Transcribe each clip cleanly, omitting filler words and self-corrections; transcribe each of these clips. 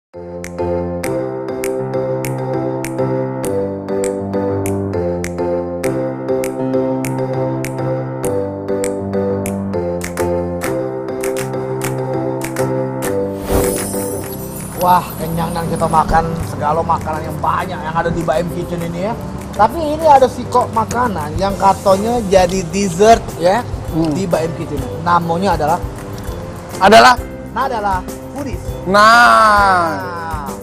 Wah, kenyang dan kita makan segala makanan yang banyak yang ada di Baim Kitchen ini ya. Tapi ini ada sikok makanan yang katanya jadi dessert ya di Baim Kitchen. Namanya adalah foodies. Nah,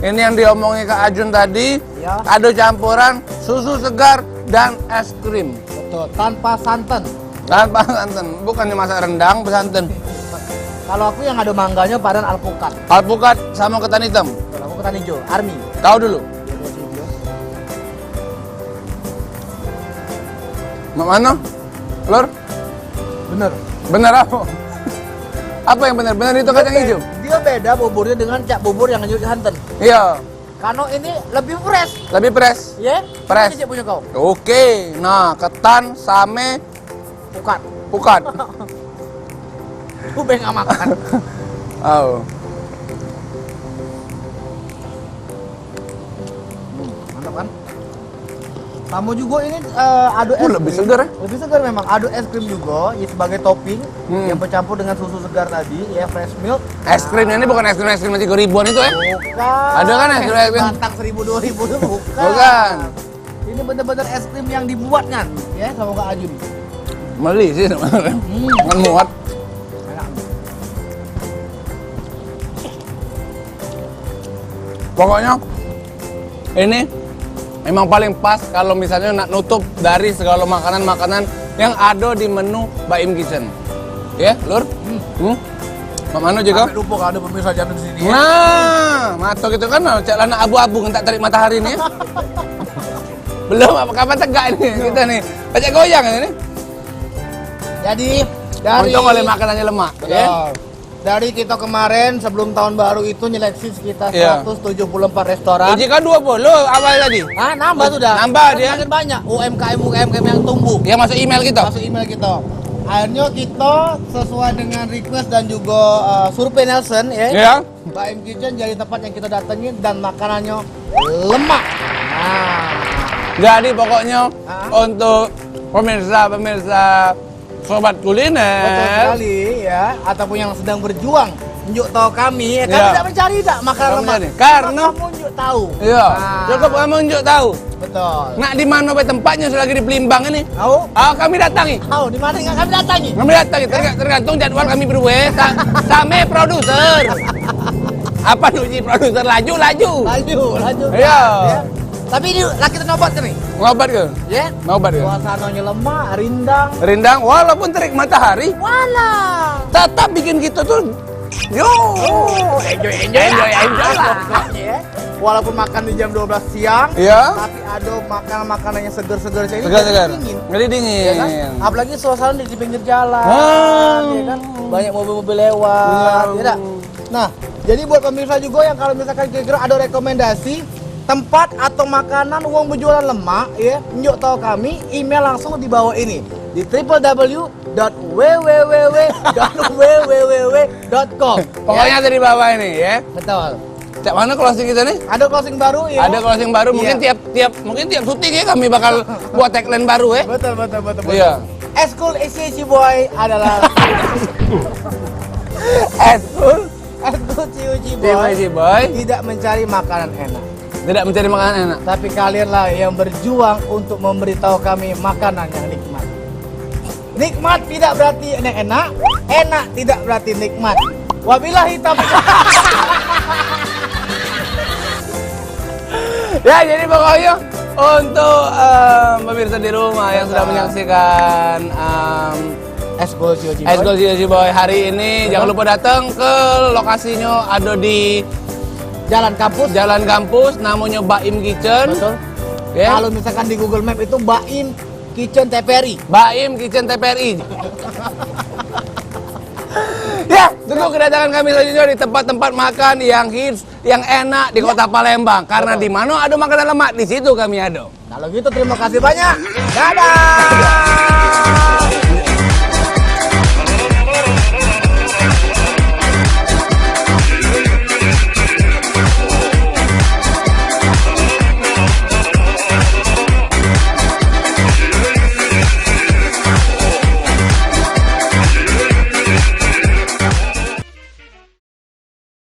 ini yang diomongin Kak Ajun tadi, Ya. ado campuran susu segar dan es krim. Betul, tanpa santan. Tanpa santan, bukannya masak rendang bersantan. Kalau aku yang ada mangganya padan alpukat. Alpukat sama ketan hitam. Kalau aku ketan hijau, army. Tahu dulu. Mana? Lor? Bener. Bener apa? Apa yang benar? Benar itu kacang hijau? Dia beda buburnya dengan cak bubur yang hijau santan. Iya. Karena ini lebih fresh. Lebih fresh. Ya? Fresh. Ini punya kau. Oke. Nah, ketan sama Pukat. pukat. Aku pengen makan. Oh. Mantap kan? Kamu juga ini adu es Lebih krim. segar ya? Lebih segar memang. Adu es krim juga ya, sebagai topping yang bercampur dengan susu segar tadi ya, fresh milk. Es krimnya ini bukan es krim 3 ribuan itu ya? Bukan. Ada kan es krim? Bantang 1.000 2.000 itu bukan. Bukan. Ini bener-bener es krim yang dibuat kan ya sama Kak Ajun. Meli sih sebenarnya. Nggak muat. Enak. Pokoknya ini memang paling pas kalau misalnya nak nutup dari segala makanan-makanan yang ada di menu Baim Kitchen. Ya, Lur? Mana juga? Sampai lupa kalau ada pemirsa jangan di sini. Ya. Nah, matok itu kan cak lana abu-abu tak tarik matahari nih. Belum apa kapan tegak ini kita nih. Ajak goyang ini. Jadi dari Untung oleh makanannya lemak, Betul. ya. Dari kita kemarin sebelum tahun baru itu nyeleksi sekitar Iya. 174 restoran. Uji kan 20 awal tadi. Ah, nambah sudah. Nambah Kan dia. makin banyak UMKM yang tumbuh. Yang masuk email kita. Masuk email kita. Akhirnya kita sesuai dengan request dan juga survei Nelson ya. Ya. Baim Kitchen jadi tempat yang kita datengin dan makanannya lemak. Nah, Jadi pokoknya untuk pemirsa sobat betul kuliner. sekali ya. Ataupun yang sedang berjuang nunjuk tahu kami, kami Iya. tidak mencari tak makan Tidak lemak. mencari. Karena kamu nunjuk tahu. Iya. Nah, Cukup kamu unjuk tahu. betul. Nak di mana be tempatnya selagi di Pelimbang ini? Tahu? Kami datangi. Tahu di mana nggak kami datangi? Kami datangi tergantung jadwal kami berdua. Sama produser. Apa nuji produser laju? Laju. Iya. Ya. Tapi ini laki ternobat nih. Ngobat ke? Ya. Ngobat ke? Suasananya lemak, rindang. Rindang walaupun terik matahari Walah. tetap bikin kita tuh yo Enjoy lah. Ya. Walaupun makan di jam 12 siang, Iya. tapi ada makanan-makanan yang segar-segar ini Segar-segar. dingin. Jadi Ya dingin. kan? Apalagi suasana di pinggir jalan, Ah. ya kan? Banyak mobil-mobil lewat, ya tak? Nah, jadi buat pemirsa juga yang kalau misalkan kira-kira ada rekomendasi tempat atau makanan uang berjualan lemak, ya, njuk tahu kami, email langsung di bawah ini di www.www.com. Pokoknya dari bawah ini ya. Betul. Cak mana closing kita nih? Ada closing baru ya. Ada closing baru mungkin Iya. tiap syuting ya kami bakal buat tagline baru ya. Betul. Iya. Eskul Isi Boy adalah Eskul Eskul Ciuci Boy boy tidak mencari makanan enak, tidak mencari makanan enak. tapi kalianlah yang berjuang untuk memberitahu kami makanan yang nikmat. Nikmat tidak berarti enak, enak tidak berarti nikmat. Wabillahi taufiq. Ya jadi pokoknya untuk pemirsa di rumah yang sudah menyaksikan Eskul Ciuci Boy. Eskul Ciuci Boy hari ini jangan lupa datang ke lokasinya ada di Jalan kampus. namanya Baim Kitchen. Betul. Ya. Kalau misalkan di Google Map itu Baim Kitchen TPRI. Baim Kitchen TPRI. Ya, tunggu kedatangan kami selanjutnya di tempat-tempat makan yang hits, yang enak di kota Palembang. Karena di mana ada makanan lemak, di situ kami ada. Kalau gitu terima kasih banyak. Dadah.